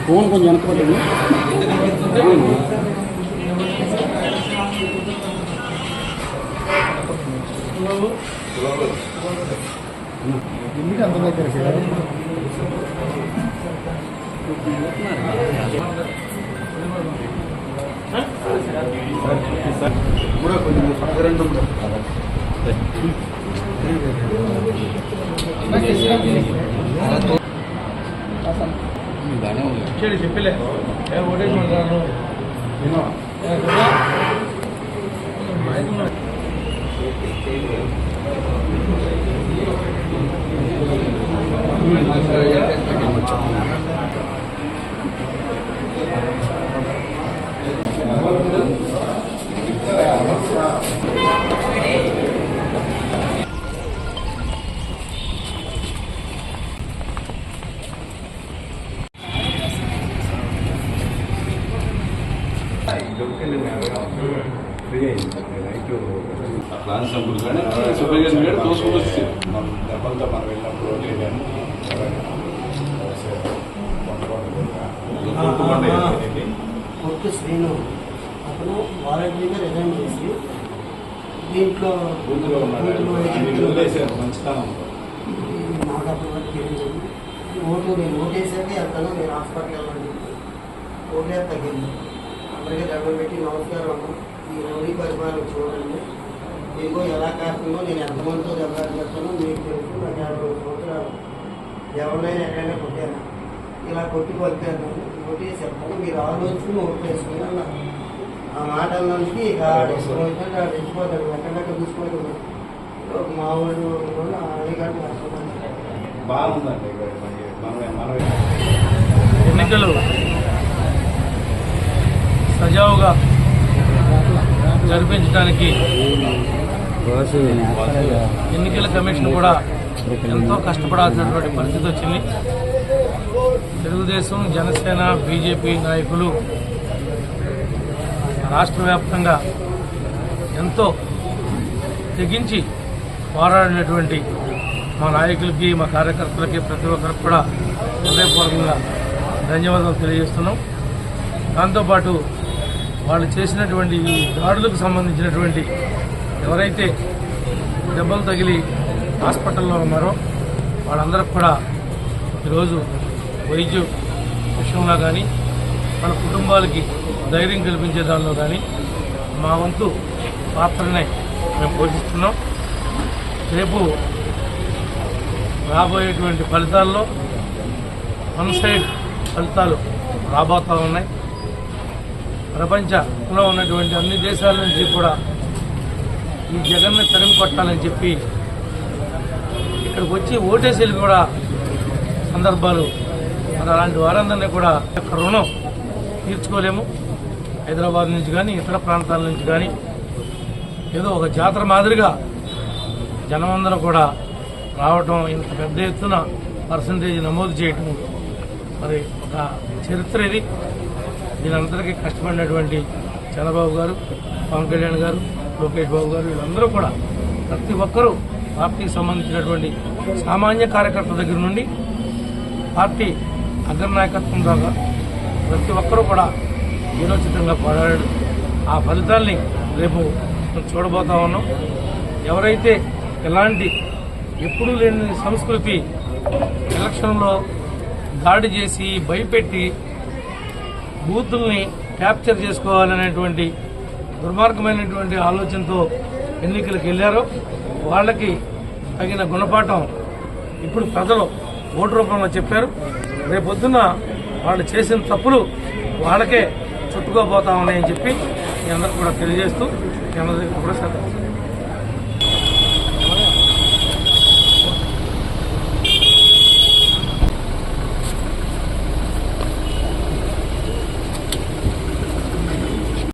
Phone కొంచెం వెనకపోతుంది. ఎందుకు అంత దగ్గర కూడా కొంచెం పక్కరండి చెప్పలే ఓటేసుకుంటాను. డబ్బులతో మనం వెళ్ళినప్పుడు కొట్టు శ్రీను అతను వాలంటీర్గా రిజైన్ చేసి దీంట్లో నాకు అప్పటి వరకు తెలియదు. నేను ఓటేసాక వెళ్తాను, నేను హాస్పిటల్కి వెళ్ళండి, ఓటే తగ్గింది. అందరికీ దండం పెట్టి నమస్కారం అన్నా, ఈ రౌడీ పరిమాణం చూడండి, మీకు ఎలా కాస్తుందో, నేను ఎంతమందితో దెబ్బలు చెప్తానో మీకు తెలుసు. నాకు 50 సంవత్సరాలు ఎవరినైనా ఎక్కడైనా కొట్టాను, ఇలా కొట్టి కొట్టాను, ఓటేసి చెప్తాను, మీరు ఆలోచించి ఓటు వేసుకుని అన్నారు. ఆ మాట అన్నందుకు ఇక రెచ్చిపోతాడు, ఎక్కడెక్కడ చూసుకోవాలి. మా ఊళ్ళు అడిగాడు బాగుందండి. ఎన్నికలు సజావుగా జరిపించడానికి ఎన్నికల కమిషన్ కూడా ఎంతో కష్టపడాల్సినటువంటి పరిస్థితి వచ్చింది. తెలుగుదేశం, జనసేన, బీజేపీ నాయకులు రాష్ట్ర వ్యాప్తంగా ఎంతో తెగించి పోరాడినటువంటి మా నాయకులకి, మా కార్యకర్తలకి, ప్రతి ఒక్కరికి కూడా హృదయపూర్వకంగా ధన్యవాదాలు తెలియజేస్తున్నాం. దాంతోపాటు వాళ్ళు చేసినటువంటి ఈ దాడులకు సంబంధించినటువంటి ఎవరైతే దెబ్బలు తగిలి హాస్పిటల్లో ఉన్నారో వాళ్ళందరికీ కూడా ఈరోజు వైద్య విషయంలో కానీ, మన కుటుంబాలకి ధైర్యం కల్పించే దానిలో కానీ మా వంతు పాత్రనే మేము పోషిస్తున్నాం. రేపు రాబోయేటువంటి ఫలితాల్లో వన్ సైడ్ ఫలితాలు రాబోతూ ఉన్నాయి. ప్రపంచంలో ఉన్నటువంటి అన్ని దేశాల నుంచి కూడా ఈ జగన్ను తరిమి కొట్టాలని చెప్పి ఇక్కడికి వచ్చి ఓటేసీలు కూడా సందర్భాలు. మరి అలాంటి వారందరినీ కూడా రుణం తీర్చుకోలేము. హైదరాబాద్ నుంచి కానీ, ఇతర ప్రాంతాల నుంచి కానీ ఏదో ఒక జాతర మాదిరిగా జనమందరూ కూడా రావటం, ఇంత పెద్ద ఎత్తున పర్సంటేజ్ నమోదు చేయటం మరి ఒక చరిత్ర ఇది. దీనందరికీ కష్టపడినటువంటి చంద్రబాబు గారు, పవన్ కళ్యాణ్ గారు, లోకేష్ బాబు గారు, వీళ్ళందరూ కూడా ప్రతి ఒక్కరూ పార్టీకి సంబంధించినటువంటి సామాన్య కార్యకర్తల దగ్గర నుండి పార్టీ అగ్రనాయకత్వం దాకా ప్రతి ఒక్కరూ కూడా వీరోచితంగా పోరాడాడు. ఆ ఫలితాల్ని రేపు చూడబోతా ఉన్నాం. ఎవరైతే ఎలాంటి ఎప్పుడూ లేని సంస్కృతి ఎలక్షన్లో దాడి చేసి భయపెట్టి బూతుల్ని క్యాప్చర్ చేసుకోవాలనేటువంటి దుర్మార్గమైనటువంటి ఆలోచనతో ఎన్నికలకు వెళ్ళారో వాళ్ళకి తగిన గుణపాఠం ఇప్పుడు ప్రజలు ఓటు రూపంలో చెప్పారు. రేపొద్దున వాళ్ళు చేసిన తప్పులు వాళ్ళకే చుట్టుకోబోతా ఉన్నాయని చెప్పి మీ అందరికీ కూడా తెలియజేస్తూ మీ అందరికీ కూడా